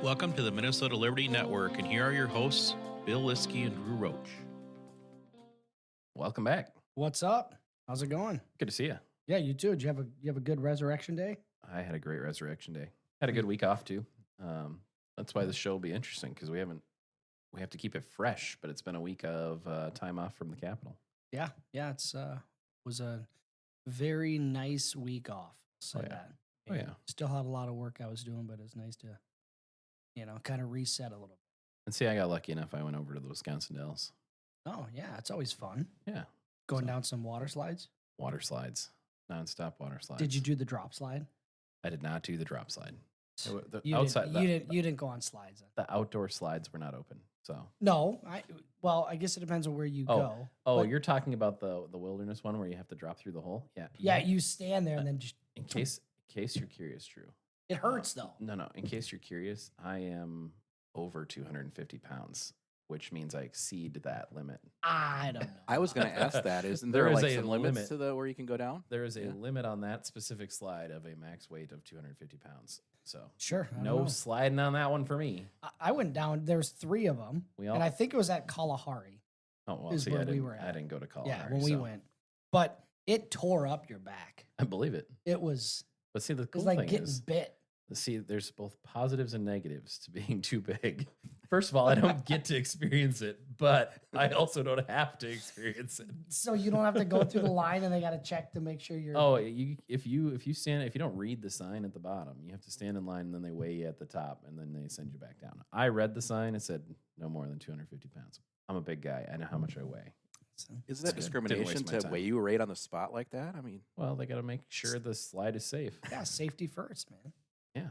Welcome to the Minnesota Liberty Network, and here are your hosts, Bill Liskey and Drew Roach. Welcome back. What's up? How's it going? Good to see you. Yeah, you too. Did you have a good Resurrection Day? I had a great Resurrection Day. Had a good week off too. That's why this show will be interesting because we have to keep it fresh. But it's been a week of time off from the Capitol. Yeah. It's was a very nice week off. I'll say that. Oh yeah. Still had a lot of work I was doing, but it's nice to, kind of reset a little bit. And see, I got lucky enough. I went over to the Wisconsin Dells. Oh yeah, it's always fun. Yeah. Going down some water slides. Water slides, nonstop water slides. Did you do the drop slide? I did not do the drop slide. You didn't go on slides. The outdoor slides were not open. So no, I guess it depends on where you go. Oh, you're talking about the wilderness one where you have to drop through the hole? Yeah. Yeah, you stand there and then just in case you're curious, Drew. It hurts though. No. In case you're curious, I am over 250 pounds, which means I exceed that limit. I don't know. I was going to ask that. Isn't There there is like a some limit limits to where you can go down? There is a limit on that specific slide of a max weight of 250 pounds. So sure, no sliding on that one for me. I went down. There's 3 of them, and I think it was at Kalahari. Oh well, is see, where I we were at. I didn't go to Colorado. Yeah, when we went, but it tore up your back. I believe it. It was. But see, the cool like thing getting is, bit. see, there's both positives and negatives to being too big. First of all, I don't get to experience it, but I also don't have to experience it. So you don't have to go through the line, and they got to check to make sure you're. Oh, if you don't read the sign at the bottom, you have to stand in line, and then they weigh you at the top, and then they send you back down. I read the sign; it said no more than 250 pounds. I'm a big guy; I know how much I weigh. Is that discrimination to weigh you right on the spot like that? I mean, well, they got to make sure the slide is safe. Yeah, safety first, man. Yeah,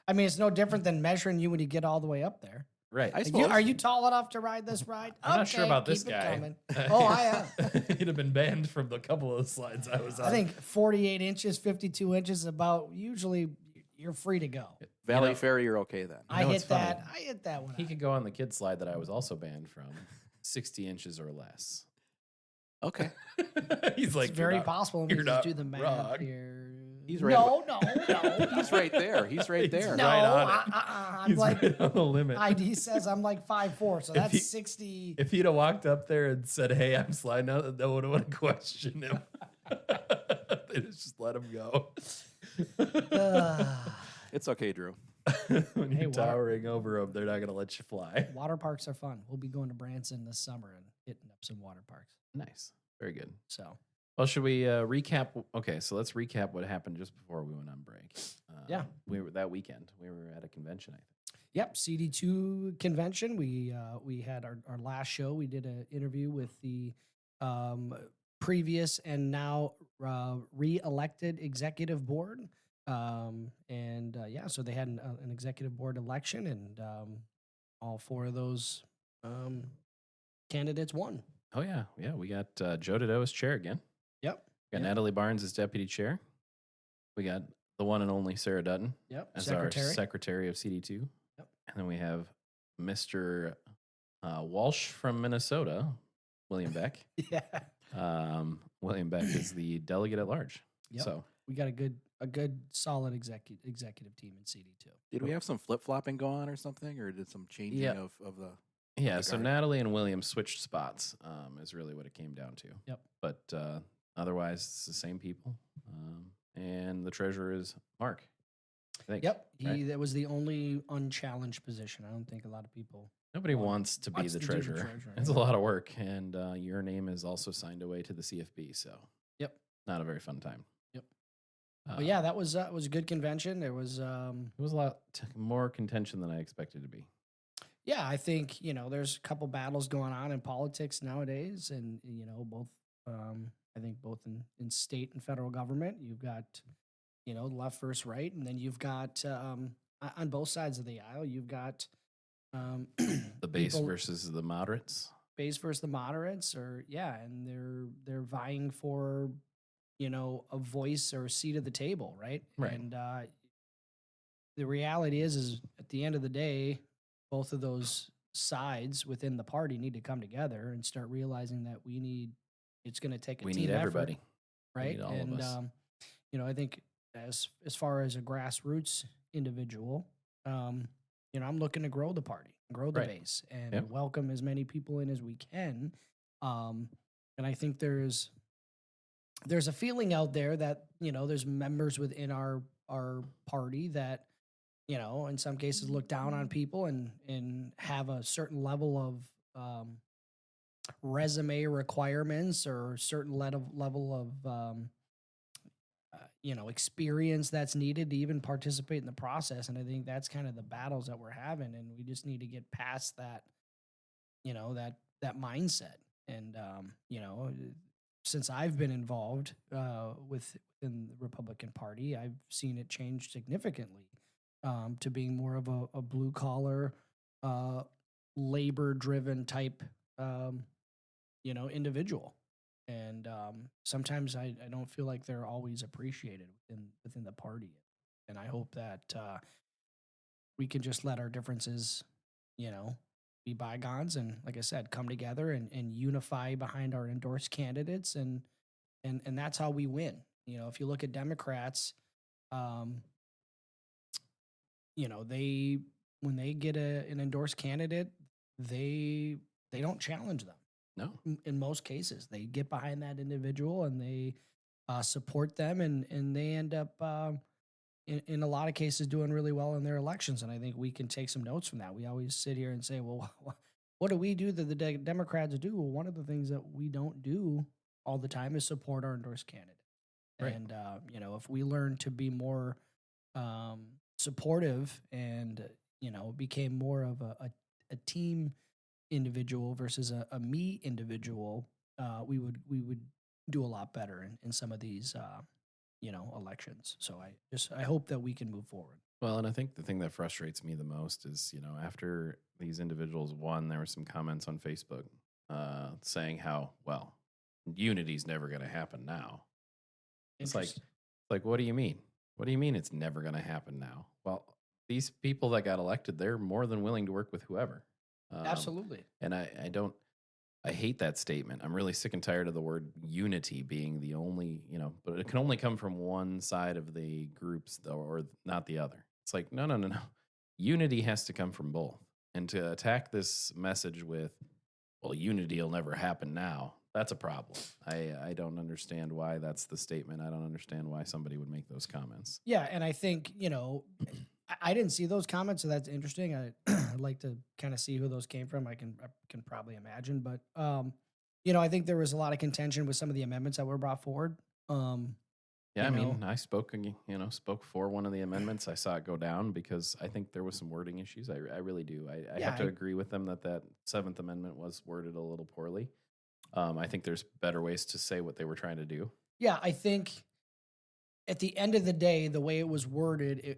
I mean, it's no different than measuring you when you get all the way up there. Right. Are you tall enough to ride this ride? I'm not sure about this guy. Oh, I am. He'd have been banned from a couple of slides I was on. I think 48 inches, 52 inches, about usually you're free to go. Valley Ferry, you're okay then. I hit that one. He could go on the kid slide that I was also banned from, 60 inches or less. Okay. He's like, it's very possible. You're not do the math wrong. here. He's right. No. He's right there. He's right there. No, right on it. I'm He's like, right on the limit. ID says I'm like 5'4", so that's 60. If he'd have walked up there and said, "Hey, I'm sliding out," no one would have questioned him. They just let him go. It's okay, Drew. When you're towering over them, they're not going to let you fly. Water parks are fun. We'll be going to Branson this summer and hitting up some water parks. Nice. Very good. So, well, should we recap? Okay, so let's recap what happened just before we went on break. Yeah. We were that weekend. We were at a convention, I think. Yep, CD2 convention. We had our last show. We did an interview with the previous and now re-elected executive board. So they had an executive board election, and all 4 of those candidates won. Oh, yeah. Yeah, we got Joe Dideau as chair again. Yep. We got Natalie Barnes as deputy chair. We got the one and only Sarah Dutton as our secretary of CD2. Yep. And then we have Mr. Walsh from Minnesota, William Beck. Yeah. William Beck is the delegate at large. Yep. So we got a good solid executive team in CD2. Did we have some flip-flopping go on or something, or did some changing of the... Yeah, so Natalie and William switched spots is really what it came down to. Yep. But otherwise, it's the same people. And the treasurer is Mark, I think. Yep. That was the only unchallenged position. I don't think a lot of people... Nobody wants to be the treasurer. It's a lot of work. And your name is also signed away to the CFB. So, yep, not a very fun time. Yep. But yeah, that was a good convention. There was... it was a lot more contention than I expected to be. Yeah, I think, there's a couple battles going on in politics nowadays, and, both, I think both in state and federal government. You've got, left versus right, and then you've got, on both sides of the aisle, you've got the base versus the moderates. Base versus the moderates, and they're vying for, a voice or a seat at the table, right? Right. And the reality is at the end of the day, both of those sides within the party need to come together and start realizing that it's going to take a team effort. We need everybody. Right. We need all of us. I think as far as a grassroots individual, I'm looking to grow the party, grow the Right. base, and Yep. welcome as many people in as we can. And I think there's a feeling out there that there's members within our party that in some cases look down on people and have a certain level of resume requirements or certain level of experience that's needed to even participate in the process. And I think that's kind of the battles that we're having, and we just need to get past that that mindset. And since I've been involved within the Republican Party, I've seen it change significantly to being more of a blue collar, labor driven type, individual. And sometimes I don't feel like they're always appreciated within the party. And I hope that we can just let our differences, be bygones, and like I said, come together and unify behind our endorsed candidates, and that's how we win. If you look at Democrats, they when they get an endorsed candidate, they don't challenge them. No. In most cases, they get behind that individual and they support them, and they end up in a lot of cases doing really well in their elections. And I think we can take some notes from that. We always sit here and say, well, what do we do that the Democrats do? Well, one of the things that we don't do all the time is support our endorsed candidate. Right. And if we learn to be more supportive and became more of a team individual versus a me individual, we would do a lot better in some of these elections. So I hope that we can move forward. Well, and I think the thing that frustrates me the most is, after these individuals won, there were some comments on Facebook saying how, well, unity's never going to happen now. It's like, what do you mean? What do you mean it's never going to happen now? Well, these people that got elected, they're more than willing to work with whoever. Absolutely. And I hate that statement. I'm really sick and tired of the word unity being the only, but it can only come from one side of the groups or not the other. It's like, no. Unity has to come from both. And to attack this message with, well, unity will never happen now, that's a problem. I don't understand why that's the statement. I don't understand why somebody would make those comments. Yeah, and I think, I didn't see those comments, so that's interesting. I'd like to kind of see who those came from. I can probably imagine, but I think there was a lot of contention with some of the amendments that were brought forward. Yeah, I mean, I spoke for one of the amendments. I saw it go down because I think there was some wording issues. I really do. I have to agree with them that Seventh Amendment was worded a little poorly. I think there's better ways to say what they were trying to do. Yeah, I think at the end of the day, the way it was worded,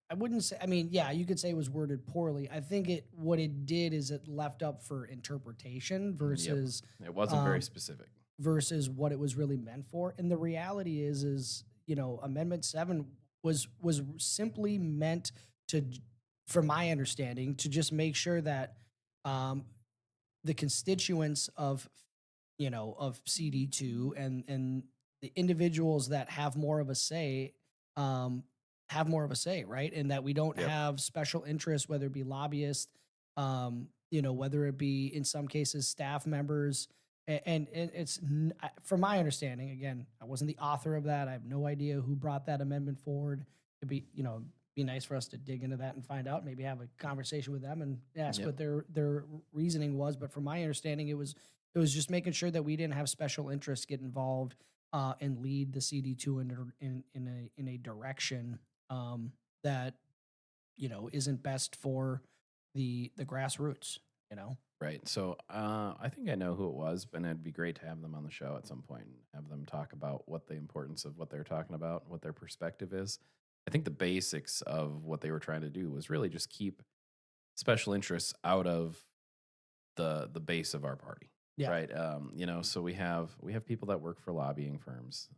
I wouldn't say, you could say it was worded poorly. I think what it did is it left up for interpretation versus It wasn't very specific. Versus what it was really meant for. And the reality is Amendment 7 was simply meant to, from my understanding, to just make sure that the constituents of CD2 and the individuals that have more of a say, right? And that we don't have special interests, whether it be lobbyists, whether it be in some cases staff members. And it's, from my understanding, again, I wasn't the author of that. I have no idea who brought that amendment forward. It'd be, be nice for us to dig into that and find out, maybe have a conversation with them and ask what their reasoning was. But from my understanding, it was just making sure that we didn't have special interests get involved and lead the CD2 in a direction that isn't best for the grassroots. Right. So I think I know who it was, and it'd be great to have them on the show at some point and have them talk about what the importance of what they're talking about, what their perspective is. I think the basics of what they were trying to do was really just keep special interests out of the base of our party. Yeah. Right. So we have people that work for lobbying firms.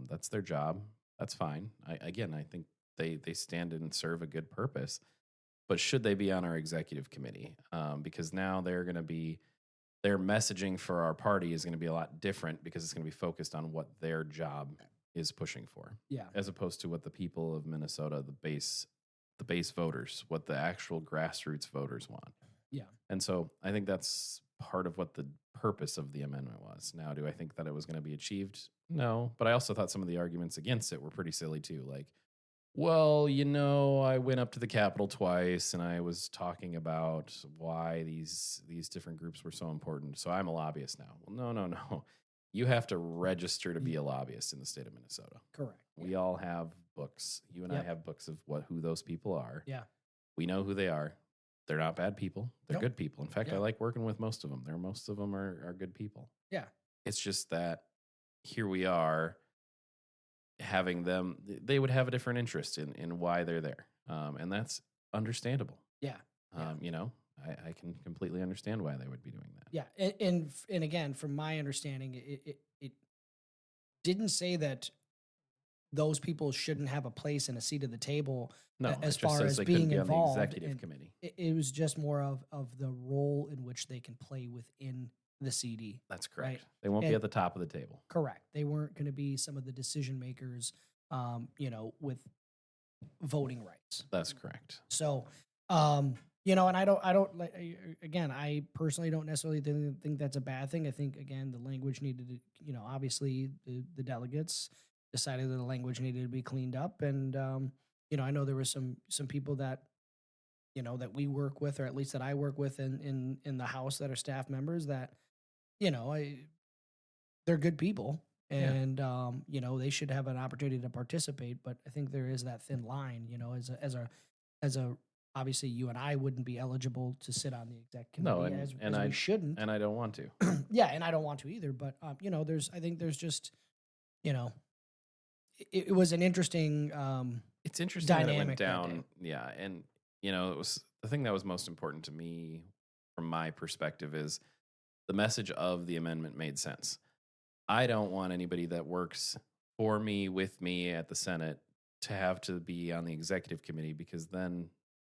That's their job. That's fine. I think they stand and serve a good purpose. But should they be on our executive committee? Because now their messaging for our party is going to be a lot different because it's going to be focused on what their job is pushing for. Yeah. As opposed to what the people of Minnesota, the the base voters, what the actual grassroots voters want. Yeah. And so I think that's part of what the purpose of the amendment was. Now, do I think that it was going to be achieved? No, but I also thought some of the arguments against it were pretty silly too. Like, well, I went up to the Capitol twice and I was talking about why these different groups were so important. So I'm a lobbyist now. Well, no. You have to register to be a lobbyist in the state of Minnesota. Correct. We all have books. You and I have books of who those people are. Yeah. We know who they are. They're not bad people. They're good people. In fact, I like working with most of them. Most of them are good people. Yeah. It's just that here we are having them. They would have a different interest in why they're there. And that's understandable. Yeah. I can completely understand why they would be doing that. Yeah. And again, from my understanding, it didn't say that those people shouldn't have a place and a seat at the table. No, as it just far says as they couldn't being be on the involved. executive committee. It was just more of the role in which they can play within the CD. That's correct. Right? They won't be at the top of the table. Correct. They weren't going to be some of the decision makers, with voting rights. That's correct. So, and I personally don't necessarily think that's a bad thing. I think, again, the language needed to, obviously the delegates decided that the language needed to be cleaned up. And, I know there were some people that, that we work with, or at least that I work with in the House that are staff members that, they're good people. And, they should have an opportunity to participate. But I think there is that thin line, as a obviously you and I wouldn't be eligible to sit on the exec committee as we shouldn't. And I don't want to. Yeah, and I don't want to either. But, I think there's just, it was an interesting it's interesting that it dynamic went that down. day. Yeah. And, it was the thing that was most important to me from my perspective is the message of the amendment made sense. I don't want anybody that works for me, with me at the Senate to have to be on the executive committee, because then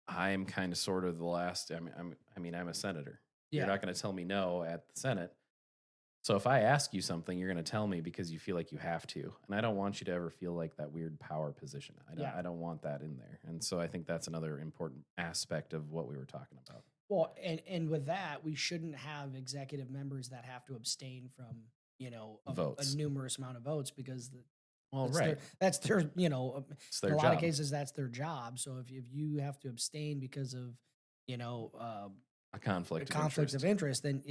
I'm kind of sort of the last. I'm a senator. Yeah. You're not going to tell me no at the Senate. So if I ask you something, you're going to tell me because you feel like you have to. And I don't want you to ever feel like that weird power position. I don't want that in there. And so I think that's another important aspect of what we were talking about. Well, and with that, we shouldn't have executive members that have to abstain from, Votes. a numerous amount of votes, because That's their it's their in a job. lot of cases, that's their job. So if you have to abstain because of, A conflict of interest, then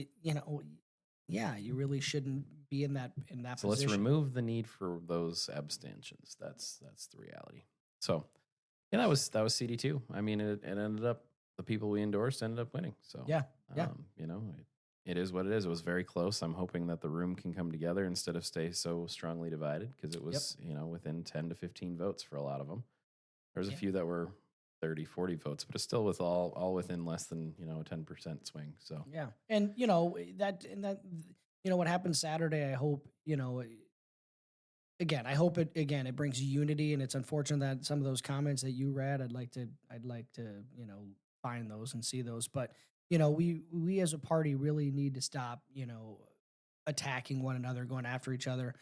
you really shouldn't be in that So position. let's remove the need for those abstentions. That's the reality. So that was CD2. I mean, it ended up, the people we endorsed ended up winning. So Yeah. it is what it is. It was very close. I'm hoping that the room can come together instead of stay so strongly divided, because it was, within 10 to 15 votes for a lot of them. There's a few that were 30, 40 votes, but it's still with all within less than, a 10% swing. So Yeah. And, what happened Saturday, I hope, I hope it brings unity. And it's unfortunate that some of those comments that you read, I'd like to, find those and see those. But, we as a party really need to stop, attacking one another, going after each other.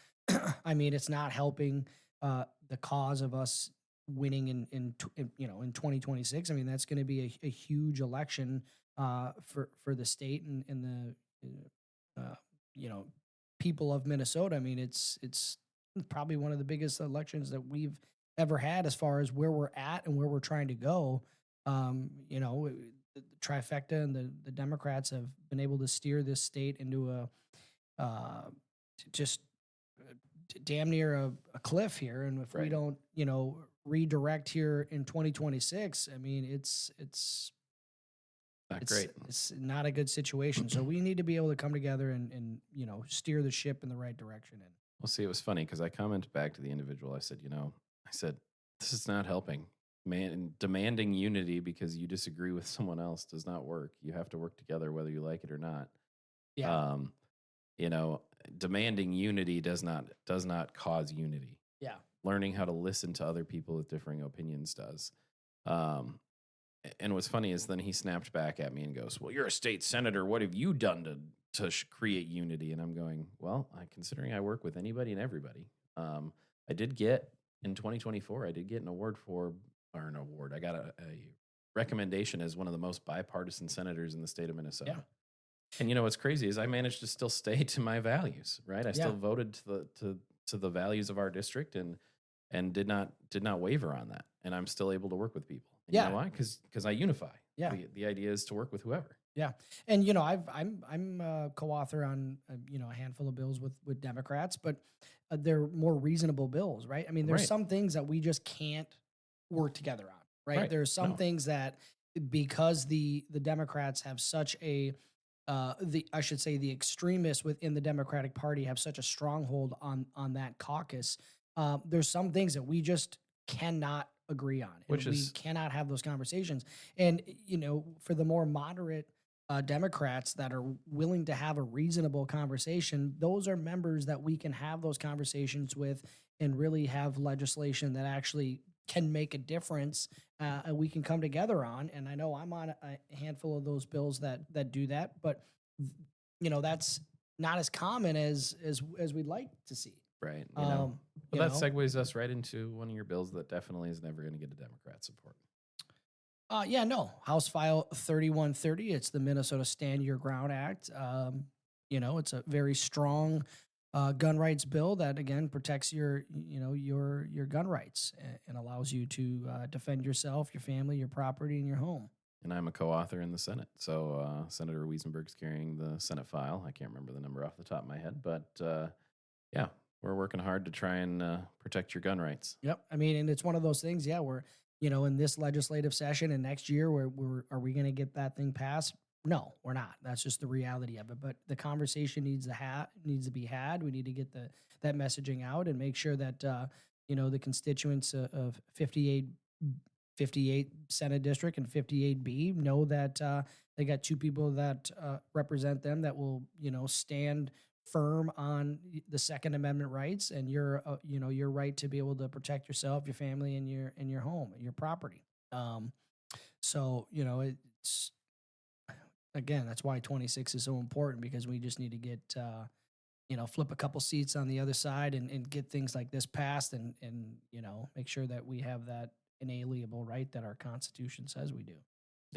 I mean, it's not helping the cause of us winning in 2026. I mean, that's going to be a huge election for the state and the people of Minnesota. I mean, it's probably one of the biggest elections that we've ever had as far as where we're at and where we're trying to go. The trifecta and the Democrats have been able to steer this state into just damn near a cliff here. And if we don't, redirect here in 2026, I mean, it's great. It's not a good situation. So we need to be able to come together and steer the ship in the right direction. And Well, see, it was funny because I commented back to the individual. I said, this is not helping. Man, demanding unity because you disagree with someone else does not work. You have to work together whether you like it or not. Yeah. Demanding unity does not cause unity. Yeah. Learning how to listen to other people with differing opinions does. And what's funny is then he snapped back at me and goes, well, you're a state senator. What have you done to create unity? And I'm going, well, considering I work with anybody and everybody, I did get, in 2024, I did get an award for or an award. I got a recommendation as one of the most bipartisan senators in the state of Minnesota. Yeah. And you know what's crazy is I managed to still stay to my values, right? I still voted to the values of our district and did not waver on that. And I'm still able to work with people. And you know why? Because I unify. Yeah. The idea is to work with whoever. Yeah, and you know, I'm a co-author on a handful of bills with Democrats, but they're more reasonable bills, right? I mean, there's some things that we just can't work together on, right? There's some things that because the Democrats have such a the extremists within the Democratic Party have such a stronghold on that caucus. There's some things that we just cannot agree on, and we cannot have those conversations. And you know, for the more moderate Democrats that are willing to have a reasonable conversation, those are members that we can have those conversations with and really have legislation that actually can make a difference, and we can come together on. And I know I'm on a handful of those bills that do that, but you know, that's not as common as we'd like to see. Right. You know, well, that segues us right into one of your bills that definitely is never going to get a Democrat support. House File 3130. It's the Minnesota Stand Your Ground Act. You know, it's a very strong gun rights bill that again protects your gun rights and allows you to defend yourself, your family, your property, and your home. And I'm a co-author in the Senate. So Senator Wiesenberg's carrying the Senate file. I can't remember the number off the top of my head, but yeah, we're working hard to try and protect your gun rights. Yep. I mean, and it's one of those things, we're, you know, in this legislative session and next year, are we going to get that thing passed? No, we're not. That's just the reality of it. But the conversation needs to be had. We need to get that messaging out and make sure that, you know, the constituents of 58 Senate District and 58B know that they got two people that represent them that will, you know, stand firm on the Second Amendment rights and your right to be able to protect yourself, your family, and your home, your property. So you know, it's again, that's why 26 is so important, because we just need to get flip a couple seats on the other side and get things like this passed and you know, make sure that we have that inalienable right that our Constitution says we do.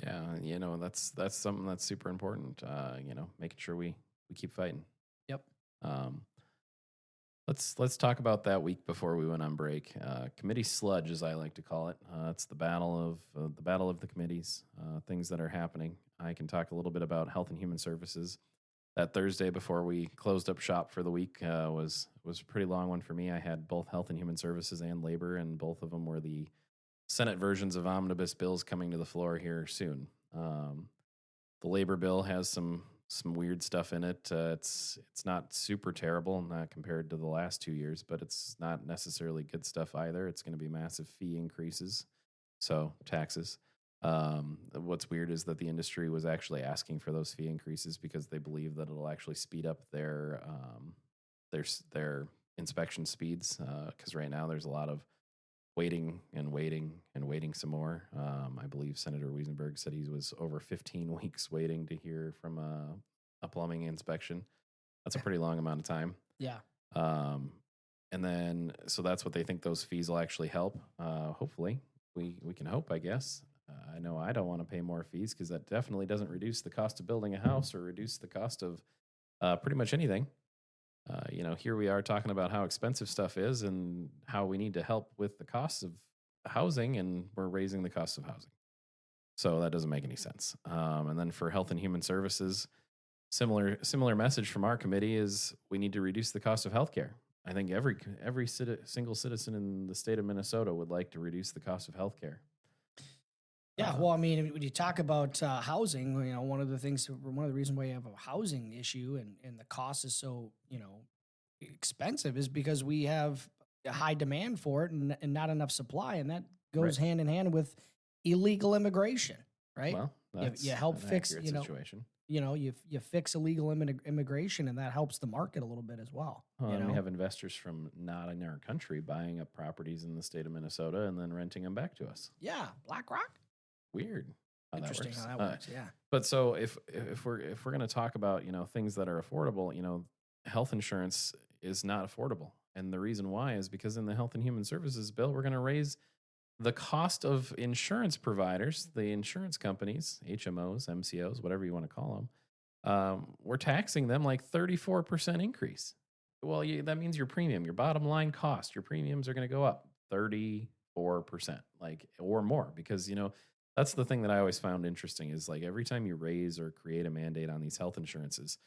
Yeah, you know, that's something that's super important. You know, making sure we keep fighting. Yep. Let's talk about that week before we went on break. Committee sludge, as I like to call it. It's the battle of the committees. Things that are happening. I can talk a little bit about Health and Human Services. That Thursday before we closed up shop for the week was a pretty long one for me. I had both Health and Human Services and Labor, and both of them were the Senate versions of omnibus bills coming to the floor here soon. The Labor bill has some weird stuff in it. It's not super terrible, not compared to the last 2 years, but it's not necessarily good stuff either. It's going to be massive fee increases, so taxes. What's weird is that the industry was actually asking for those fee increases because they believe that it'll actually speed up their inspection speeds. Because right now there's a lot of waiting some more. I believe Senator Wiesenberg said he was over 15 weeks waiting to hear from a plumbing inspection. That's a pretty long amount of time. Yeah. And then, so that's what they think those fees will actually help. Hopefully, we can hope, I guess. I know I don't want to pay more fees because that definitely doesn't reduce the cost of building a house or reduce the cost of pretty much anything. You know, here we are talking about how expensive stuff is and how we need to help with the costs of housing, and we're raising the cost of housing. So that doesn't make any sense. And then for Health and Human Services, similar message from our committee is we need to reduce the cost of healthcare. I think every single citizen in the state of Minnesota would like to reduce the cost of healthcare. Yeah, well, I mean, when you talk about housing, you know, one of the reasons why you have a housing issue and the cost is so, you know, expensive is because we have a high demand for it and not enough supply, and that goes hand in hand with illegal immigration, right? Well, that's you help fix, accurate you know, situation. You know, you fix illegal immigration, and that helps the market a little bit as well. You know? We have investors from not in our country buying up properties in the state of Minnesota and then renting them back to us. Yeah, BlackRock. Weird. Interesting how that works. Yeah. But so if we're going to talk about, you know, things that are affordable, you know, health insurance is not affordable, and the reason why is because in the Health and Human Services bill we're going to raise the cost of insurance providers, the insurance companies, HMOs, MCOs, whatever you want to call them, we're taxing them like 34% increase. Well, that means your premium, your bottom line cost, your premiums are going to go up 34%, like, or more, because, that's the thing that I always found interesting is like every time you raise or create a mandate on these health insurances,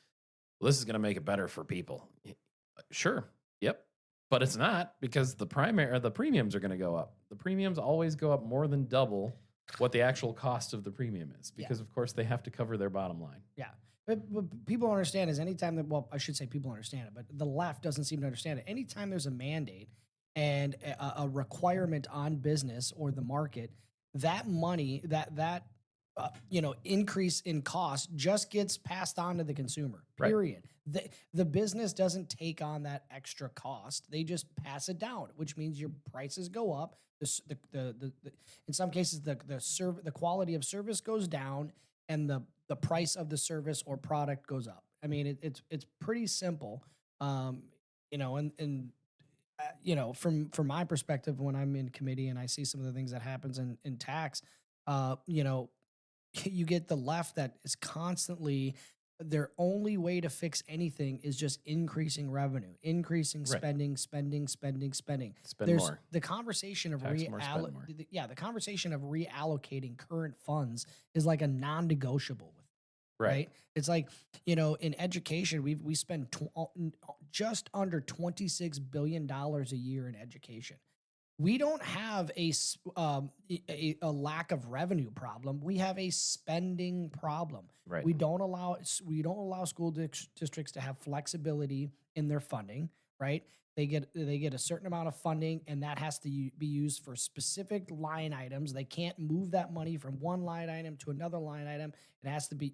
well, this is going to make it better for people. Sure. Yep. But it's not, because the premiums are going to go up. The premiums always go up more than double what the actual cost of the premium is, because of course they have to cover their bottom line. Yeah. But people understand is anytime that, well, I should say people understand it, but the left doesn't seem to understand it. Anytime there's a mandate and a requirement on business or the market, that money, that increase in cost just gets passed on to the consumer, period. Right. The business doesn't take on that extra cost. They just pass it down, which means your prices go up. In some cases, the quality of service goes down and the price of the service or product goes up. I mean, it's pretty simple. From my perspective, when I'm in committee and I see some of the things that happens in tax, you get the left that is constantly, their only way to fix anything is just increasing revenue, increasing spending, spending. Spend There's more. the conversation of Tax more, spend more. the conversation of reallocating current funds is like a non-negotiable with, right? It's like, in education, we spend just under $26 billion a year in education. We don't have a lack of revenue problem. We have a spending problem. Right. We don't allow school districts to have flexibility in their funding. Right. They get a certain amount of funding, and that has to be used for specific line items. They can't move that money from one line item to another line item. It has to be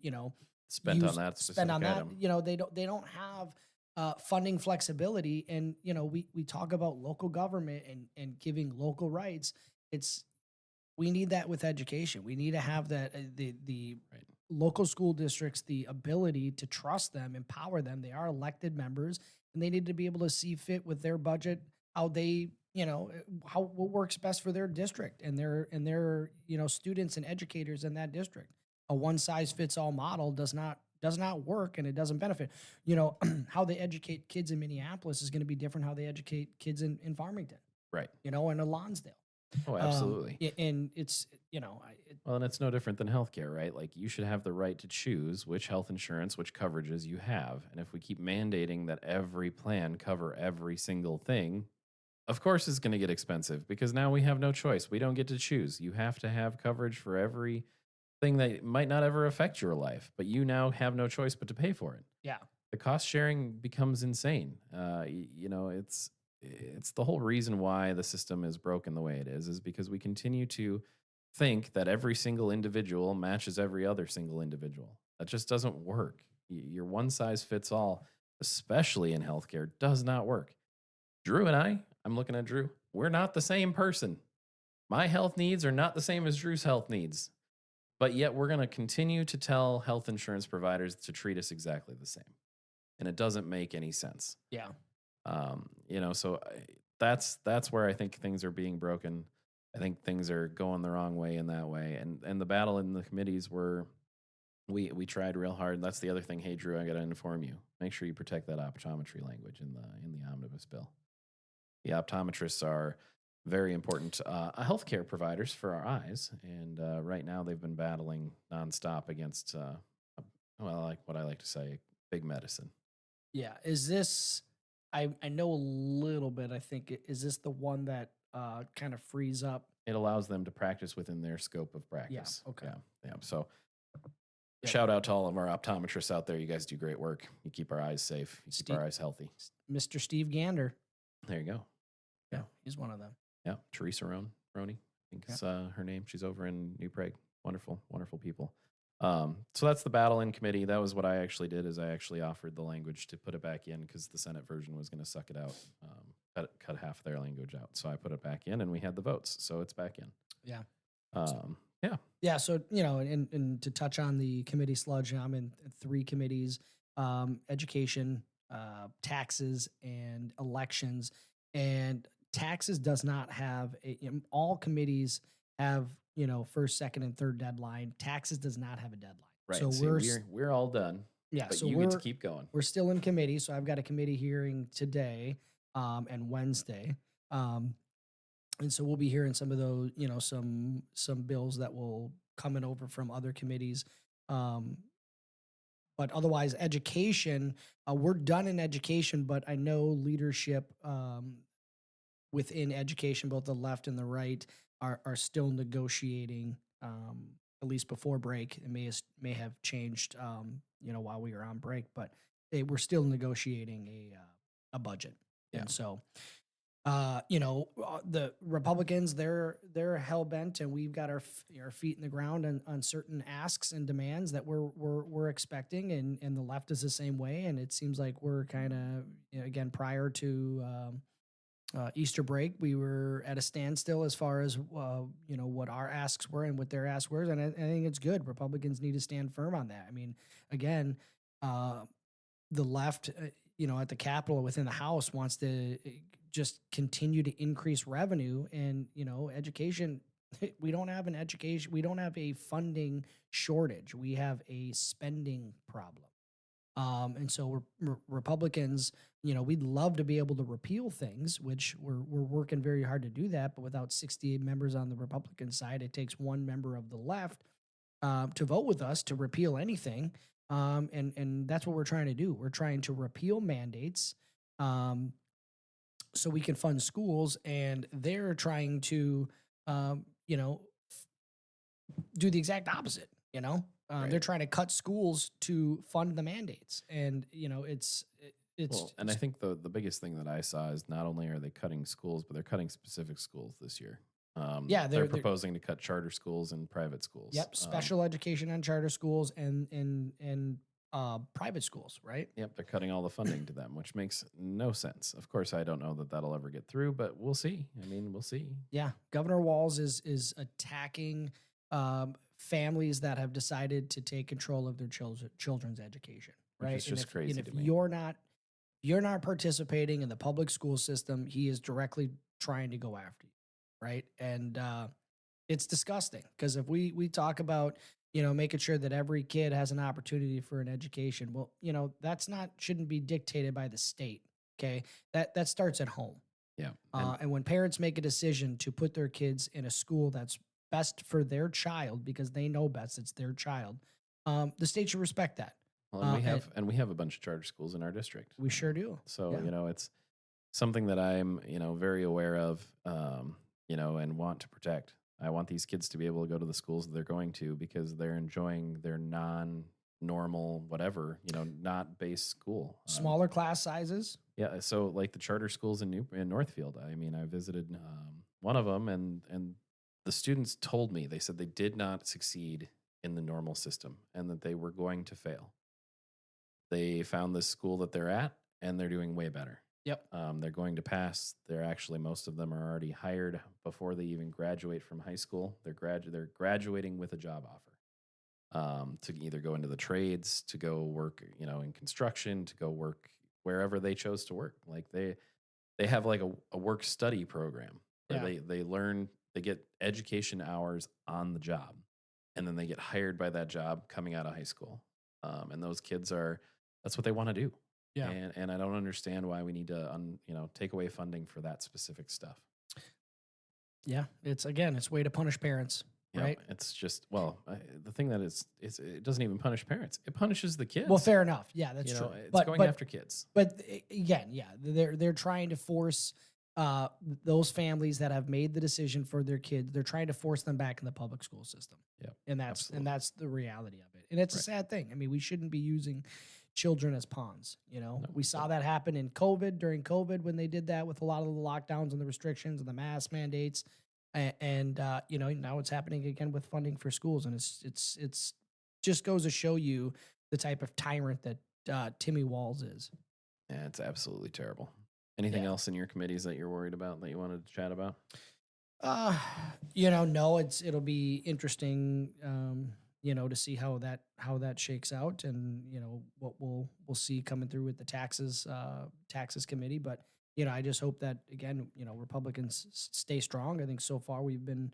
spent on that specific item. They don't have funding flexibility. And, we talk about local government and giving local rights. We need that with education. We need to have that, the local school districts, the ability to trust them, empower them. They are elected members, and they need to be able to see fit with their budget, how they, what works best for their district and their students and educators in that district. A one size fits all model does not work, and it doesn't benefit. How they educate kids in Minneapolis is going to be different how they educate kids in Farmington, right? And in Lonsdale. Oh, absolutely. And it's, well, and it's no different than healthcare, right? Like, you should have the right to choose which health insurance, which coverages you have. And if we keep mandating that every plan cover every single thing, of course it's going to get expensive, because now we have no choice. We don't get to choose. You have to have coverage for every thing that might not ever affect your life, but you now have no choice but to pay for it. Yeah. The cost sharing becomes insane. It's the whole reason why the system is broken the way it is because we continue to think that every single individual matches every other single individual. That just doesn't work. Your one size fits all, especially in healthcare, does not work. Drew and I'm looking at Drew, we're not the same person. My health needs are not the same as Drew's health needs. But yet we're going to continue to tell health insurance providers to treat us exactly the same. And it doesn't make any sense. Yeah. So that's where I think things are being broken. I think things are going the wrong way in that way. And the battle in the committees were, we tried real hard. And that's the other thing. Hey, Drew, I got to inform you. Make sure you protect that optometry language in the omnibus bill. The optometrists are very important healthcare providers for our eyes. And right now they've been battling nonstop against, like what I like to say, big medicine. Yeah. Is this, I know a little bit, I think, is this the one that kind of frees up? It allows them to practice within their scope of practice. Yeah. Okay. Yeah. So shout out to all of our optometrists out there. You guys do great work. You keep our eyes safe. You keep our eyes healthy. Mr. Steve Gander. There you go. Yeah. He's one of them. Yeah. Teresa Roney, I think is her name. She's over in New Prague. Wonderful, wonderful people. So that's the battle in committee. That was what I actually did, is I actually offered the language to put it back in because the Senate version was going to suck it out, cut half their language out. So I put it back in, and we had the votes. So it's back in. Yeah. Yeah. Yeah. So, and to touch on the committee sludge, I'm in 3 committees, education, taxes, and elections. And taxes does not have all committees have, first, second, and third deadline. Taxes does not have a deadline. Right. So See, we're all done. yeah. But So you get to keep going. we're still in committee. So I've got a committee hearing today, and Wednesday. And so we'll be hearing some of those, some bills that will coming over from other committees. But otherwise, education, we're done in education, but I know leadership within education, both the left and the right, are still negotiating, at least before break. It may have changed, while we were on break, but we're still negotiating a budget. Yeah. And so, the Republicans, they're hell bent, and we've got our feet in the ground on certain asks and demands that we're expecting, and the left is the same way. And it seems like we're kind of, again, prior to Easter break, we were at a standstill as far as what our asks were and what their asks were, and I think it's good. Republicans need to stand firm on that. I mean, again, the left, at the Capitol, within the House, wants to just continue to increase revenue, and education. We don't have an education. We don't have a funding shortage. We have a spending problem. And so Republicans, we'd love to be able to repeal things, which we're working very hard to do that. But without 68 members on the Republican side, it takes one member of the left to vote with us to repeal anything. And that's what we're trying to do. We're trying to repeal mandates so we can fund schools, and they're trying to, do the exact opposite. Right. They're trying to cut schools to fund the mandates, and it's. And I think the biggest thing that I saw is not only are they cutting schools, but they're cutting specific schools this year. They're proposing to cut charter schools and private schools. Yep, special education on charter schools and private schools, right? Yep, they're cutting all the funding to them, which makes no sense. Of course, I don't know that that'll ever get through, but we'll see. I mean, we'll see. Yeah, Governor Walz is attacking families that have decided to take control of their children's education, right? Which is just crazy if to me. You're not participating in the public school system, he is directly trying to go after you, right? And it's disgusting, because if we talk about making sure that every kid has an opportunity for an education, well, shouldn't be dictated by the state. Okay, that starts at home. Yeah, and when parents make a decision to put their kids in a school that's best for their child, because they know best, it's their child, the state should respect that. Well, and we have a bunch of charter schools in our district. We sure do. So it's something that I'm very aware of, and want to protect. I want these kids to be able to go to the schools that they're going to, because they're enjoying their non-normal, whatever, not base school. Smaller class sizes. Yeah. So like the charter schools in Northfield, I mean, I visited one of them, and the students told me, they said they did not succeed in the normal system and that they were going to fail. They found this school that they're at, and they're doing way better. Yep. They're going to pass. Most of them are already hired before they even graduate from high school. They're graduating with a job offer to either go into the trades, to go work, in construction, to go work wherever they chose to work. Like they have like a work study program where they learn, they get education hours on the job, and then they get hired by that job coming out of high school. And those kids that's what they want to do. Yeah. And I don't understand why we need to, take away funding for that specific stuff. Yeah. It's a way to punish parents, right? It's just, the thing that it doesn't even punish parents. It punishes the kids. Well, fair enough. Yeah, that's true. It's going after kids. But again, they're trying to force those families that have made the decision for their kids. They're trying to force them back in the public school system. Yeah. And that's the reality of it. And it's a sad thing. I mean, we shouldn't be using children as pawns. We saw that happen during COVID, when they did that with a lot of the lockdowns and the restrictions and the mask mandates. And now it's happening again with funding for schools. And it's just goes to show you the type of tyrant that Timmy Walz is. Yeah, it's absolutely terrible. Anything else in your committees that you're worried about that you wanted to chat about? No, it'll be interesting, to see how that shakes out, and what we'll see coming through with the taxes committee. But I just hope that, again, Republicans stay strong. I think so far we've been,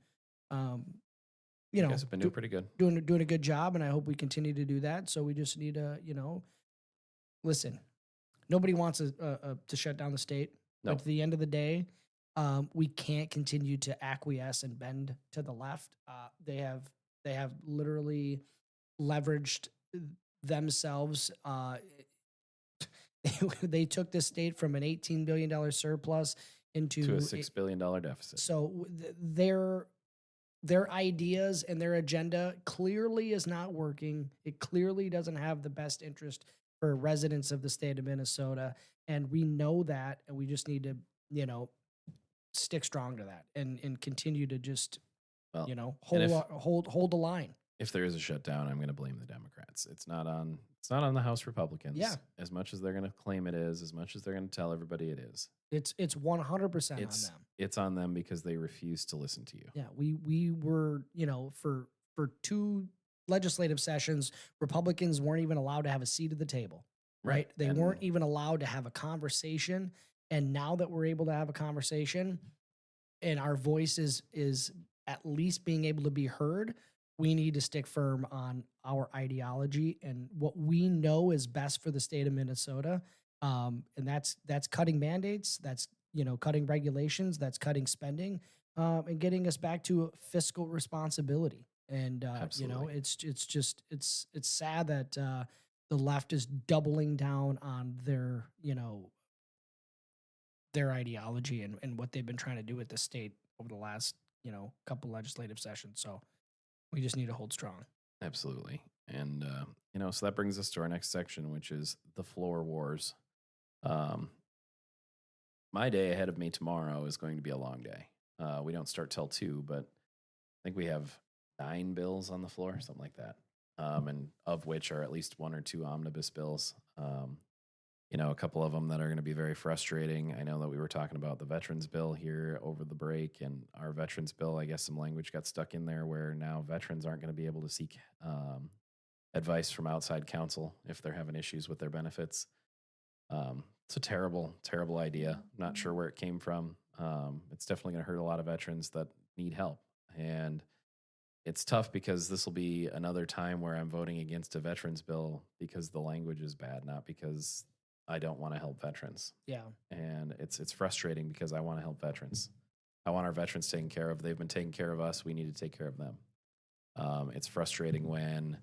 You guys have been doing pretty good. Doing a good job, and I hope we continue to do that. So we just need to, listen, nobody wants to shut down the state. No. But at the end of the day, we can't continue to acquiesce and bend to the left. They have literally leveraged themselves. They took the state from an $18 billion surplus into to a $6 billion deficit. So their ideas and their agenda clearly is not working. It clearly doesn't have the best interest for residents of the state of Minnesota. And we know that, and we just need to, stick strong to that and continue to just, hold the line. If there is a shutdown, I'm going to blame the Democrats. It's not on the House Republicans. Yeah. As much as they're going to claim it is, as much as they're going to tell everybody it is. It's 100% on them. It's on them because they refuse to listen to you. Yeah, we were, for 2 legislative sessions, Republicans weren't even allowed to have a seat at the table. Right? They weren't even allowed to have a conversation. And now that we're able to have a conversation and our voice is at least being able to be heard, we need to stick firm on our ideology and what we know is best for the state of Minnesota. And that's cutting mandates, that's, cutting regulations, that's cutting spending, and getting us back to fiscal responsibility. And, it's sad that the left is doubling down on their ideology and what they've been trying to do with the state over the last, couple legislative sessions. So we just need to hold strong. Absolutely. And, so that brings us to our next section, which is the floor wars. My day ahead of me tomorrow is going to be a long day. We don't start till 2, but I think we have 9 bills on the floor, something like that. And of which are at least 1 or 2 omnibus bills. A couple of them that are going to be very frustrating. I know that we were talking about the veterans bill here over the break, and our veterans bill, I guess some language got stuck in there where now veterans aren't going to be able to seek advice from outside counsel if they're having issues with their benefits. It's a terrible, terrible idea. Not sure where it came from. It's definitely going to hurt a lot of veterans that need help. And it's tough because this will be another time where I'm voting against a veterans bill because the language is bad, not because I don't want to help veterans. Yeah. And it's frustrating because I want to help veterans. I want our veterans taken care of. They've been taking care of us. We need to take care of them. It's frustrating when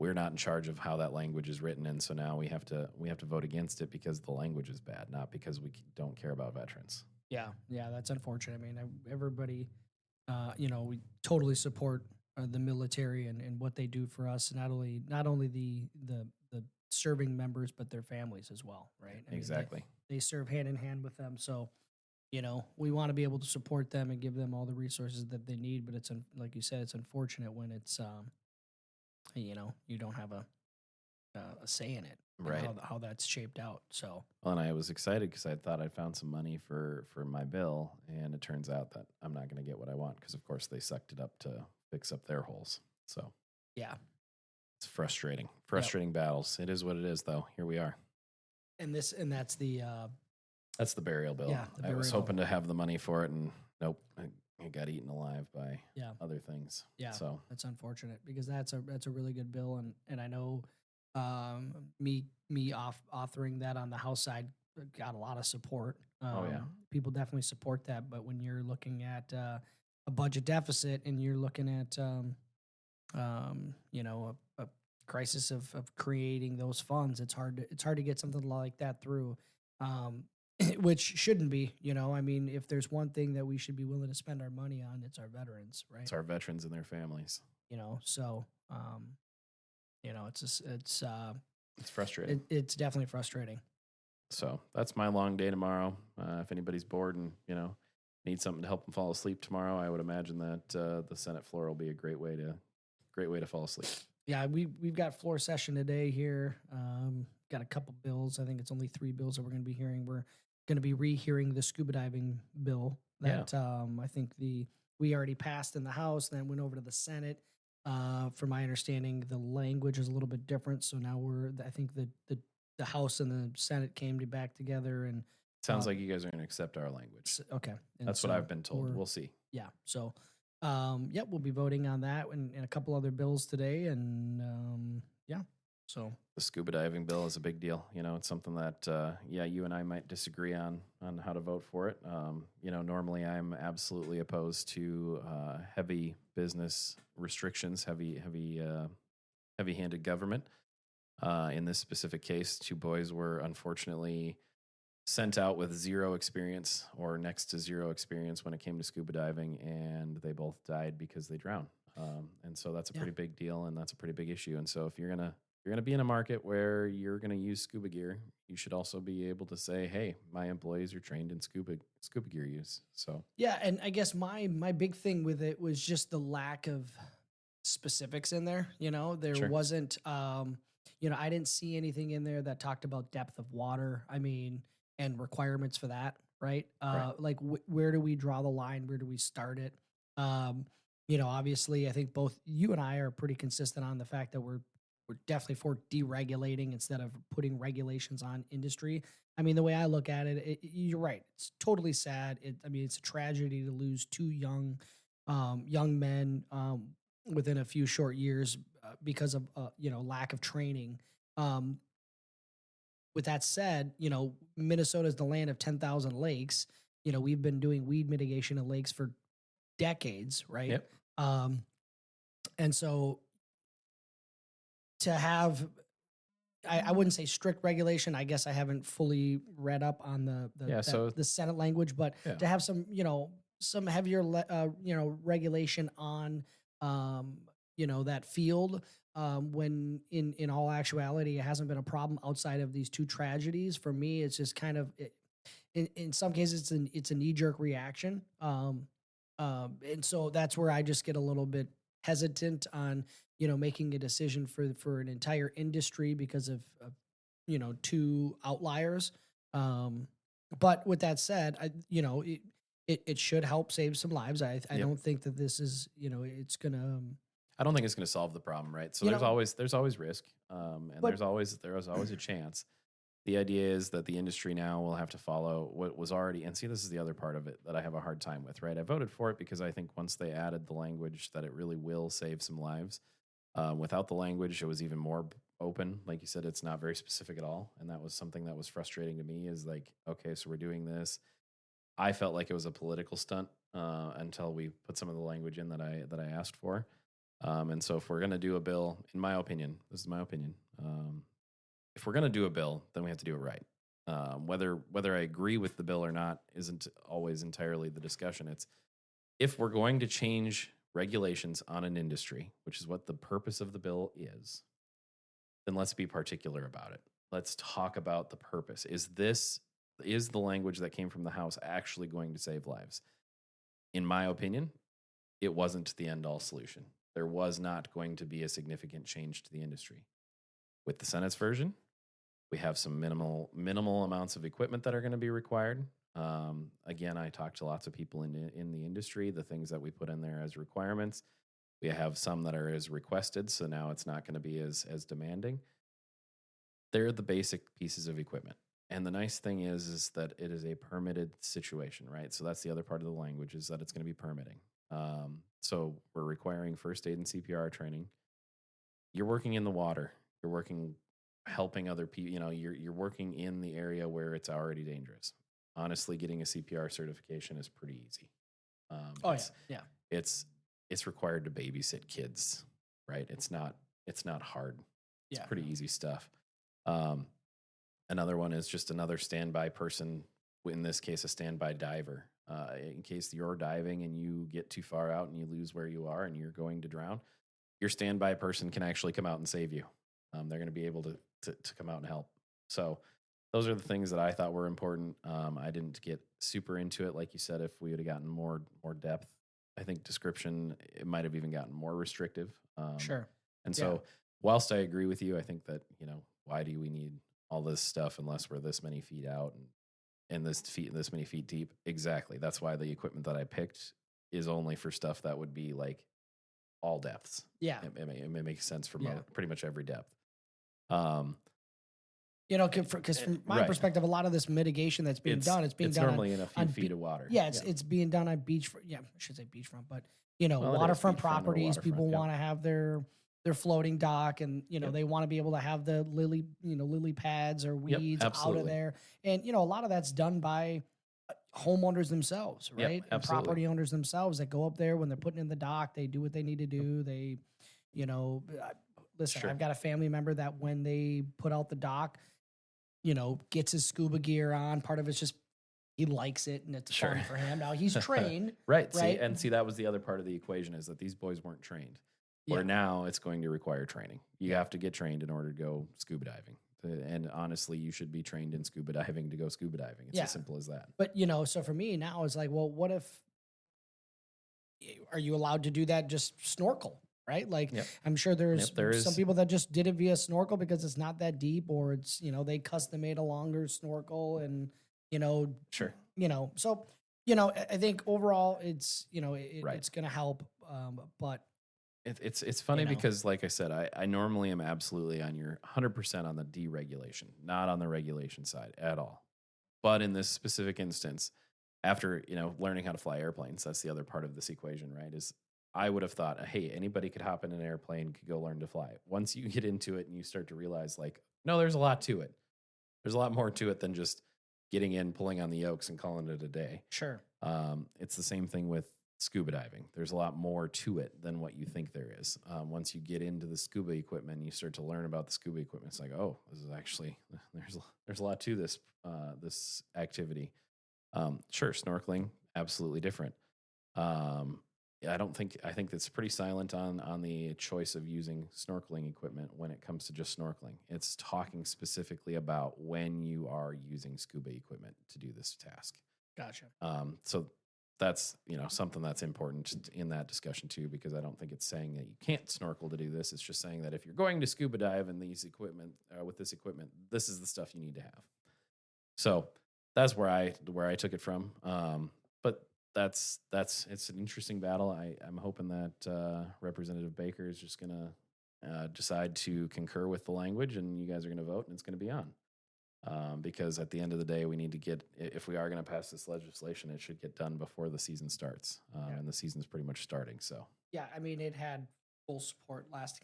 we're not in charge of how that language is written, and so now we have to vote against it because the language is bad, not because we don't care about veterans. Yeah, that's unfortunate. I mean, everybody, we totally support the military and what they do for us. Not only the serving members, but their families as well, right? I mean, exactly. They serve hand in hand with them, so we want to be able to support them and give them all the resources that they need. But it's like you said, it's unfortunate when it's you don't have a say in it, right? How that's shaped out. So well, and I was excited because I thought I'd found some money for my bill, and it turns out that I'm not going to get what I want because, of course, they sucked it up to fix up their holes. So yeah. It's frustrating. Frustrating battles. It is what it is, though. Here we are. And that's the burial bill. Yeah, I was hoping to have the money for it, and nope, I got eaten alive by other things. Yeah, so that's unfortunate because that's a really good bill, and I know me authoring that on the House side got a lot of support. People definitely support that, but when you're looking at a budget deficit and you're looking at a crisis of creating those funds, it's hard to get something like that through, which shouldn't be. I mean, if there's one thing that we should be willing to spend our money on, it's our veterans, right? It's our veterans and their families. So it's frustrating. It's definitely frustrating. So that's my long day tomorrow. If anybody's bored and need something to help them fall asleep tomorrow, I would imagine that the Senate floor will be a great way to fall asleep. Yeah, we've got floor session today here. Got a couple bills. I think it's only 3 bills that we're going to be hearing. We're going to be rehearing the scuba diving bill that I think we already passed in the House, then went over to the Senate. From my understanding, the language is a little bit different. So now I think the House and the Senate came back together, and Sounds like you guys are going to accept our language. Okay. And That's what I've been told. We'll see. Yeah. So, we'll be voting on that and a couple other bills today. And so The scuba diving bill is a big deal. It's something that, you and I might disagree on how to vote for it. Normally I'm absolutely opposed to heavy business restrictions, heavy-handed government. In this specific case, 2 boys were unfortunately sent out with zero experience or next to zero experience when it came to scuba diving, and they both died because they drowned. And so that's a pretty big deal, and that's a pretty big issue. And so if you're gonna be in a market where you're gonna use scuba gear, you should also be able to say, "Hey, my employees are trained in scuba gear use." So yeah, and I guess my big thing with it was just the lack of specifics in there. There Sure. wasn't. I didn't see anything in there that talked about depth of water. I mean, and requirements for that, right? Right. Like where do we draw the line? Where do we start it? Obviously, I think both you and I are pretty consistent on the fact that we're definitely for deregulating instead of putting regulations on industry. I mean, the way I look at it, you're right. It's totally sad. It's a tragedy to lose 2 young men within a few short years because of lack of training. With that said, Minnesota is the land of 10,000 lakes. We've been doing weed mitigation in lakes for decades, right? Yep. And so to have, I wouldn't say strict regulation. I guess I haven't fully read up on the Senate language, but to have some heavier regulation on that field, when in all actuality it hasn't been a problem outside of these 2 tragedies. For me, it's just kind of in some cases it's a knee-jerk reaction, and so that's where I just get a little bit hesitant on making a decision for an entire industry because of 2 outliers. But with that said, it should help save some lives. I don't think that this is it's gonna. I don't think it's going to solve the problem, right? So there's always risk, and there's always a chance. The idea is that the industry now will have to follow what was already, and see, this is the other part of it that I have a hard time with, right? I voted for it because I think once they added the language that it really will save some lives. Without the language, it was even more open. Like you said, it's not very specific at all, and that was something that was frustrating to me. Is like, okay, so we're doing this. I felt like it was a political stunt until we put some of the language in that I asked for. And so if we're going to do a bill, in my opinion, this is my opinion, if we're going to do a bill, then we have to do it right. Whether I agree with the bill or not isn't always entirely the discussion. It's if we're going to change regulations on an industry, which is what the purpose of the bill is, then let's be particular about it. Let's talk about the purpose. Is the language that came from the House actually going to save lives? In my opinion, it wasn't the end-all solution. There was not going to be a significant change to the industry. With the Senate's version, we have some minimal amounts of equipment that are going to be required. Again, I talked to lots of people in the industry. The things that we put in there as requirements, we have some that are as requested, so now it's not going to be as demanding. They're the basic pieces of equipment. And the nice thing is that it is a permitted situation, right? So that's the other part of the language, is that it's going to be permitting. So we're requiring first aid and CPR training. You're working in the water. You're working helping other people. You're working in the area where it's already dangerous. Honestly, getting a CPR certification is pretty easy. It's required to babysit kids, right? It's not hard. It's pretty easy stuff. Another one is just another standby person. In this case, a standby diver. In case you're diving and you get too far out and you lose where you are and you're going to drown, your standby person can actually come out and save you. They're going to be able to come out and help. So those are the things that I thought were important. I didn't get super into it. Like you said, if we would have gotten more depth, I think description, it might have even gotten more restrictive. Sure. And so whilst I agree with you, I think that, why do we need all this stuff unless we're this many feet out and this many feet deep? Exactly. That's why the equipment that I picked is only for stuff that would be like all depths. Yeah. It may make sense for pretty much every depth. You know, because from my perspective, a lot of this mitigation that's being done, it's being done normally in a few feet of water. Yeah, it's being done on I should say beachfront, but you know, waterfront properties. People want to have their floating dock, and you know, they want to be able to have the lily pads or weeds out of there, and you know, a lot of that's done by homeowners themselves, right? And property owners themselves that go up there when they're putting in the dock. They do what they need to do. They, you know, listen. I've got a family member that when they put out the dock, you know, gets his scuba gear on. Part of it's just he likes it and it's fun for him. Now he's trained. Right. See, that was the other part of the equation is that these boys weren't trained. Where now it's going to require training. You have to get trained in order to go scuba diving. And honestly, you should be trained in scuba diving to go scuba diving. It's as simple as that. But, you know, so for me now it's like, well, what if, are you allowed to do that just snorkel? Right? Like, I'm sure there's some people that just did it via snorkel because it's not that deep, or it's, you know, they custom made a longer snorkel and, you know, you know, so, you know, I think overall it's, you know, it's going to help. But it's funny because, like I said, I normally am absolutely on your 100% on the deregulation, not on the regulation side at all. But in this specific instance, after, you know, learning how to fly airplanes, that's the other part of this equation, right? Is I would have thought, hey, anybody could hop in an airplane, could go learn to fly. Once you get into it and you start to realize, like, no, there's a lot to it. There's a lot more to it than just getting in, pulling on the yokes, and calling it a day. Sure. It's the same thing with scuba diving. There's a lot more to it than what you think there is. Once you get into the scuba equipment and you start to learn about the scuba equipment, it's like, oh, this is actually, there's a lot to this this activity. Sure, snorkeling, absolutely different. I think it's pretty silent on the choice of using snorkeling equipment when it comes to just snorkeling. It's talking specifically about when you are using scuba equipment to do this task. Gotcha. So that's, you know, something that's important in that discussion too, because I don't think it's saying that you can't snorkel to do this. It's just saying that if you're going to scuba dive in these equipment with this equipment, this is the stuff you need to have. So that's where I took it from. But it's an interesting battle. I'm hoping that Representative Baker is just going to decide to concur with the language, and you guys are going to vote, and it's going to be on. Because at the end of the day, we need to get, if we are going to pass this legislation, it should get done before the season starts. And the season's pretty much starting. So yeah, I mean, it had full support last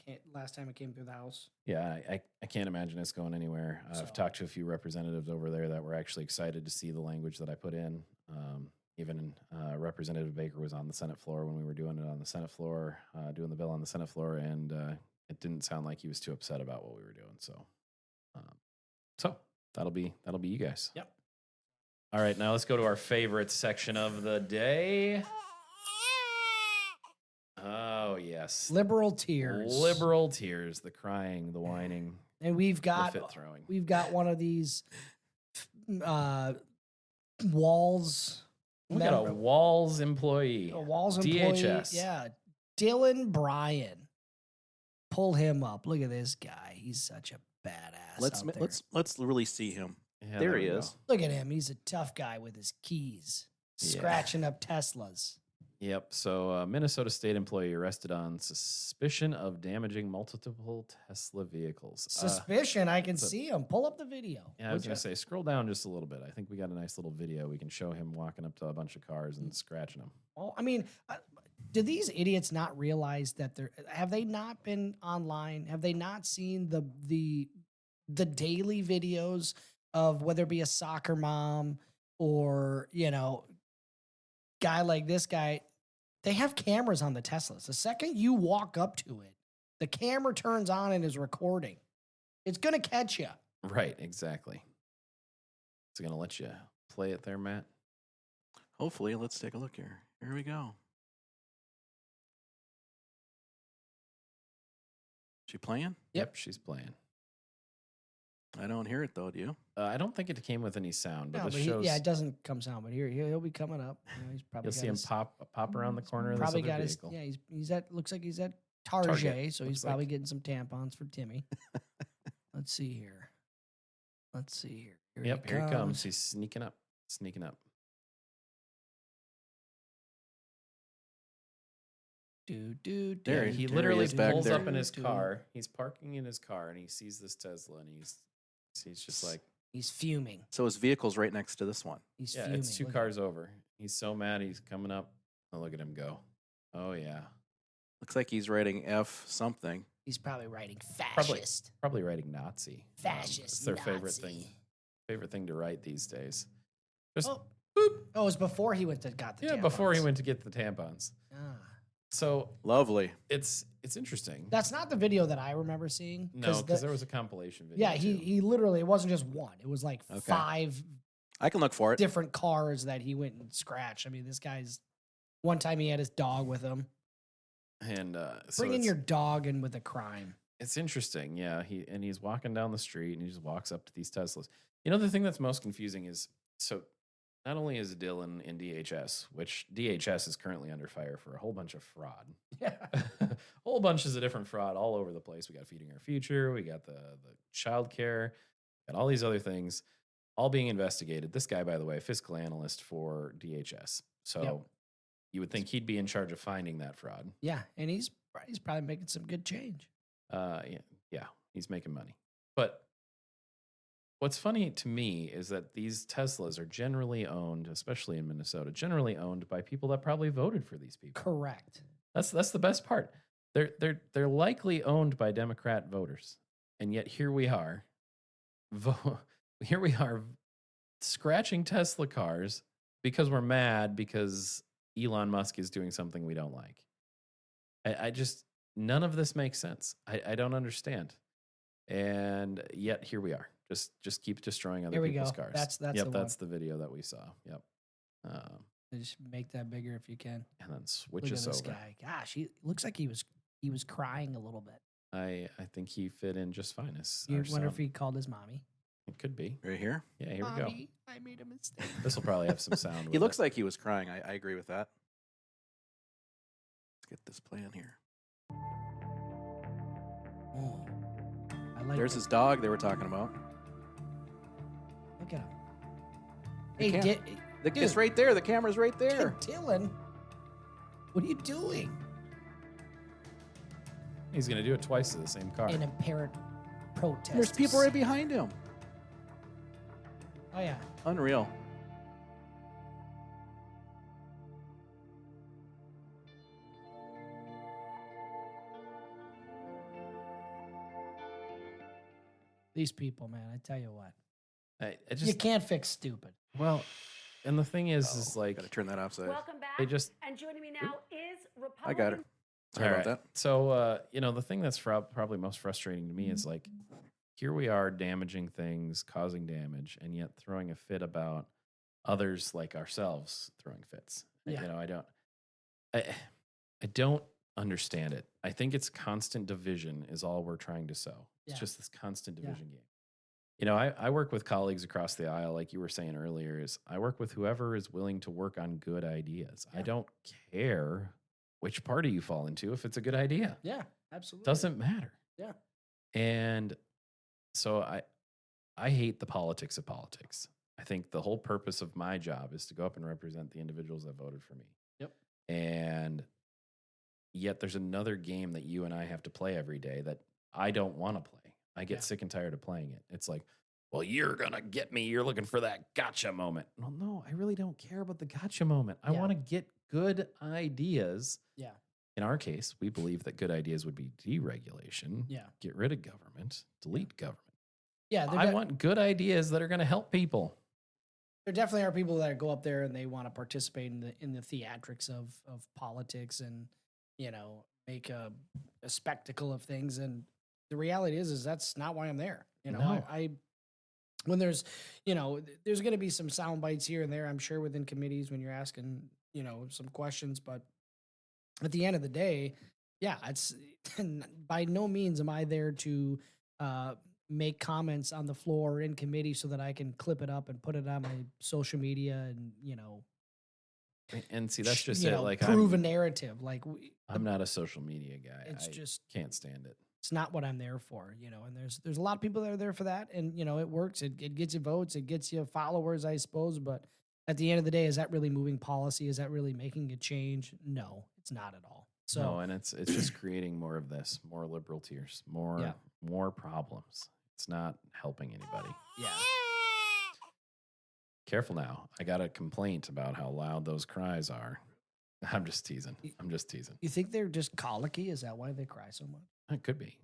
time it came through the House. Yeah, I can't imagine it's going anywhere. I've talked to a few representatives over there that were actually excited to see the language that I put in. Even Representative Baker was on the Senate floor when we were doing it on the Senate floor, doing the bill on the Senate floor, and it didn't sound like he was too upset about what we were doing. So that'll be you guys. Yep. All right, now let's go to our favorite section of the day. Oh yes, liberal tears, the crying, the whining, and we've got the fit throwing. We've got one of these Walz. We got a Walz employee. A Walz employee. DHS. Yeah. Dylan Bryan. Pull him up. Look at this guy. He's such a badass. Let's really see him. Yeah, there he is. Look at him. He's a tough guy with his keys, scratching up Teslas. Yep. So, Minnesota state employee arrested on suspicion of damaging multiple Tesla vehicles. Suspicion? I can see him. Pull up the video. Yeah, I was going to say, scroll down just a little bit. I think we got a nice little video. We can show him walking up to a bunch of cars and scratching them. Well, I mean, do these idiots not realize that have they not been online? Have they not seen the daily videos of whether it be a soccer mom or, you know, guy like this guy? They have cameras on the Teslas. The second you walk up to it, the camera turns on and is recording. It's going to catch you. Right, exactly. It's going to let you play it there, Matt. Hopefully. Let's take a look here. Here we go. She playing? Yep, she's playing. I don't hear it though, do you? I don't think it came with any sound, but no, this shows. Yeah, it doesn't come sound, but he'll be coming up. You know, he's probably You'll see him pop around the corner of this probably other got vehicle. He's at, looks like he's at Target, so he's Looks probably like. getting some tampons for Timmy. Let's see here. Yep, here he comes. He's sneaking up. There he literally pulls up in his car. He's parking in his car, and he sees this Tesla, and he's He's just like, He's fuming. So his vehicle's right next to this one. He's yeah, fuming. it's 2 Look at cars over. He's so mad. He's coming up. Oh, look at him go. Oh yeah. Looks like he's writing F something. He's probably writing fascist. Probably writing Nazi. Fascist. It's their favorite Nazi. thing to write these days. Just Oh, boop. oh, it was before he went to got the Yeah, tampons. before he went to get the tampons. Ah. So Lovely. it's interesting. That's not the video that I remember seeing. No, because there was a compilation video. Yeah, too. he literally, it wasn't just one. It was like Okay. 5 I can look for it. different cars that he went and scratched. I mean, this guy's, one time he had his dog with him. And so Bringing it's- your dog in with a crime. It's interesting, yeah. He's walking down the street and he just walks up to these Teslas. You know, the thing that's most confusing is, so not only is Dylan in DHS, which DHS is currently under fire for a whole bunch of fraud. Yeah. Whole bunches of different fraud all over the place. We got Feeding Our Future, we got the child care, got all these other things all being investigated. This guy, by the way, fiscal analyst for DHS. So Yep. you would think he'd be in charge of finding that fraud. Yeah, and he's probably making some good change. Yeah, he's making money. But what's funny to me is that these Teslas are generally owned, especially in Minnesota, generally owned by people that probably voted for these people. Correct. That's the best part. They're likely owned by Democrat voters, and yet here we are, scratching Tesla cars because we're mad because Elon Musk is doing something we don't like. I just, none of this makes sense. I don't understand, and yet here we are. Just keep destroying other Here we people's go. cars. That's yep. the That's the video that we saw. Yep. Just make that bigger if you can. And then switch Look at us this over. guy. Gosh, he looks like he was crying a little bit. I think he fit in just fine as You our wonder son. if he called his mommy. It could be. Right here. Yeah, here we go. Mommy, I made a mistake. This will probably have some sound. He looks like he was crying. I agree with that. Let's get this plan here. Oh, I like. There's his dog they were talking about. Look at him. The Hey, cam- dude. It's right there. The camera's right there. Dylan, what are you doing? He's going to do it twice to the same car. An apparent protest. There's people right behind him. Oh yeah. Unreal. These people, man. I tell you what, I just, you can't fix stupid. well, and the thing is like, Gotta turn that offside. Welcome back. they just, And joining me now is Republican. I got her. Sorry all about right. that. So, the thing that's probably most frustrating to me is like, here we are damaging things, causing damage, and yet throwing a fit about others like ourselves throwing fits. Yeah. I don't understand it. I think it's constant division is all we're trying to sow. It's Yeah. just this constant division game. I work with colleagues across the aisle, like you were saying earlier, is I work with whoever is willing to work on good ideas. I Yeah. don't care which party you fall into if it's a good idea. Yeah, absolutely. Doesn't matter. Yeah. And so I hate the politics of politics. I think the whole purpose of my job is to go up and represent the individuals that voted for me. Yep. And yet there's another game that you and I have to play every day that I don't want to play. I get Yeah. sick and tired of playing it. It's like, well, you're going to get me. You're looking for that gotcha moment. Well, no, I really don't care about the gotcha moment. I Yeah. want to get good ideas. Yeah. In our case, we believe that good ideas would be deregulation, Yeah. get rid of government, delete government. Yeah. I want good ideas that are going to help people. There definitely are people that go up there and they want to participate in the theatrics of politics and make a spectacle of things. And the reality is that's not why I'm there. No. I when there's there's going to be some sound bites here and there, I'm sure, within committees when you're asking some questions, but at the end of the day, yeah, it's by no means am I there to make comments on the floor or in committee so that I can clip it up and put it on my social media and And see, that's just you it. know, Like prove a narrative. Like I'm not a social media guy. It's I just can't stand it. it's not what I'm there for, and there's a lot of people that are there for that, and it works. It gets you votes, it gets you followers, I suppose, but at the end of the day, is that really moving policy? Is that really making a change? No, it's not at all. So No, and it's just creating more of this, more liberal tears, more problems. It's not helping anybody. Yeah. Careful now. I got a complaint about how loud those cries are. I'm just teasing. I'm just teasing. You think they're just colicky? Is that why they cry so much? It could be.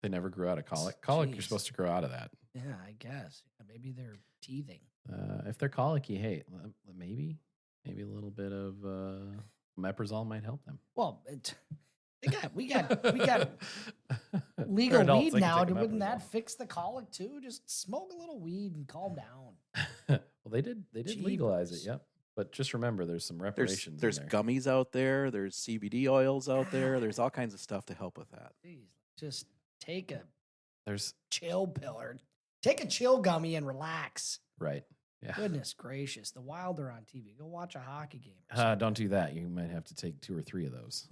They never grew out of colic. Colic, you're Jeez. supposed to grow out of that. Yeah, I guess. Maybe they're teething. If they're colicky, hey, maybe a little bit of omeprazole might help them. Well, we got legal adults, weed they can now. take Wouldn't omeprazole. that fix the colic too? Just smoke a little weed and calm down. Well, they did legalize it. Jeepers. Yep. But just remember, there's some reparations. There's in there. gummies out there. There's CBD oils out there. There's all kinds of stuff to help with that. Jeez, just take a There's chill pill or take a chill gummy and relax. right. Yeah. Goodness gracious, the Wild are on TV. Go watch a hockey game. or something. Don't do that. You might have to take 2 or 3 of those.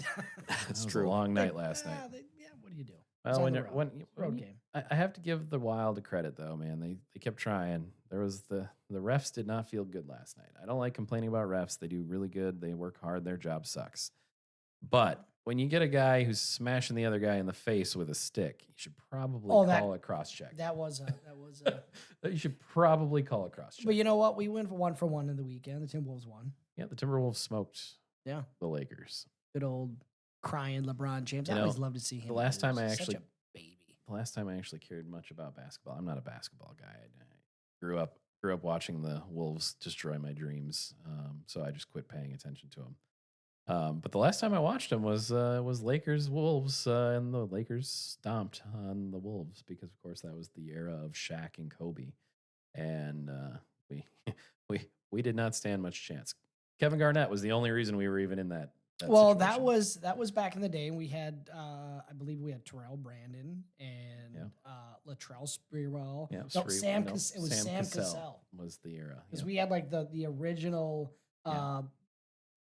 That's That was true. a long night last night. Yeah, what do you do? It's Well, on when the you're, road. when Road you- game. I have to give the Wild a credit though, man. They kept trying. There was the refs did not feel good last night. I don't like complaining about refs. They do really good. They work hard. Their job sucks. But when you get a guy who's smashing the other guy in the face with a stick, you should probably call a cross check. That was You should probably call a cross check. But you know what? We went for one in the weekend. The Timberwolves won. Yeah, the Timberwolves smoked Yeah. the Lakers. Good old crying LeBron James. You I know, always love to see him. the last time lose. I He's actually- such a baby. The last time I actually cared much about basketball, I'm not a basketball guy. I grew up watching the Wolves destroy my dreams, so I just quit paying attention to them. But the last time I watched them was Lakers Wolves, and the Lakers stomped on the Wolves because, of course, that was the era of Shaq and Kobe, and we did not stand much chance. Kevin Garnett was the only reason we were even in that. Well, situation. that was back in the day. And we had, I believe we had Terrell Brandon and Latrell Sprewell. Yeah, No, it was Sam Cassell Cassell. was the era. Because yeah. we had like the original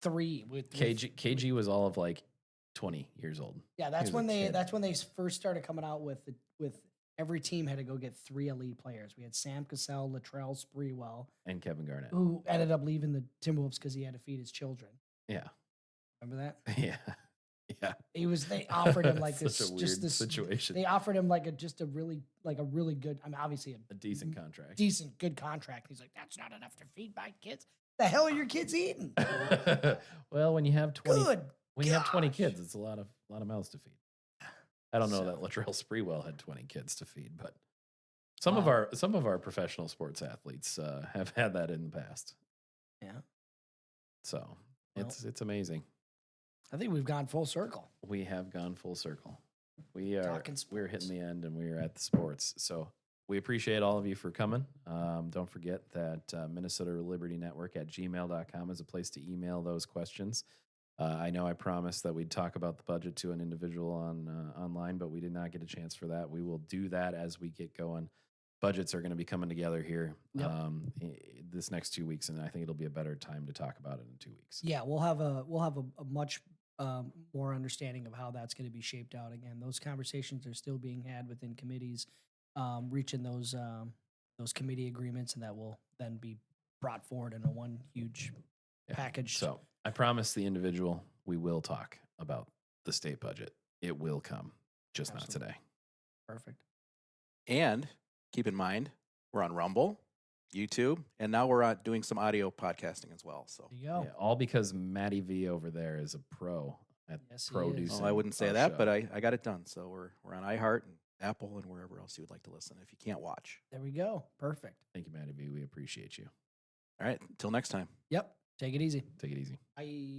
3 with KG was all of like 20 years old. Yeah, that's He was when a they kid. first started coming out with every team had to go get 3 elite players. We had Sam Cassell, Latrell Sprewell, And Kevin Garnett. who ended up leaving the Timberwolves because he had to feed his children. Yeah. Remember that? Yeah. Yeah. They offered him like Such this a weird this situation. They offered him like a really good, I mean obviously A decent contract. decent good contract. He's like, that's not enough to feed my kids. The hell are your kids eating? Well, when you have 20 Good. when you have 20 gosh. kids, it's a lot of mouths to feed. I don't know that Latrell Sprewell had 20 kids to feed, but some of our professional sports athletes have had that in the past. Yeah. So, it's amazing. I think we've gone full circle. We have gone full circle. We're Talking hitting sports. the end and we are at the sports. So we appreciate all of you for coming. Don't forget that MinnesotaLibertyNetwork at gmail.com is a place to email those questions. I know I promised that we'd talk about the budget to an individual online, but we did not get a chance for that. We will do that as we get going. Budgets are going to be coming together here this next 2 weeks, and I think it'll be a better time to talk about it in 2 weeks. Yeah, we'll have a much more understanding of how that's going to be shaped out. Again, those conversations are still being had within committees, reaching those committee agreements, and that will then be brought forward in a one huge package. So I promise the individual we will talk about the state budget. It will come, just Absolutely. not today. Perfect. And keep in mind, we're on Rumble, YouTube, and now we're doing some audio podcasting as well. So There you go. Yeah, all because Matty V over there is a pro at Yes, he producing. is. I wouldn't say our that, show. but I got it done. So we're on iHeart and Apple and wherever else you would like to listen if you can't watch. There we go. Perfect. Thank you, Matty V. We appreciate you. All right, until next time. Yep. Take it easy. Take it easy. Bye.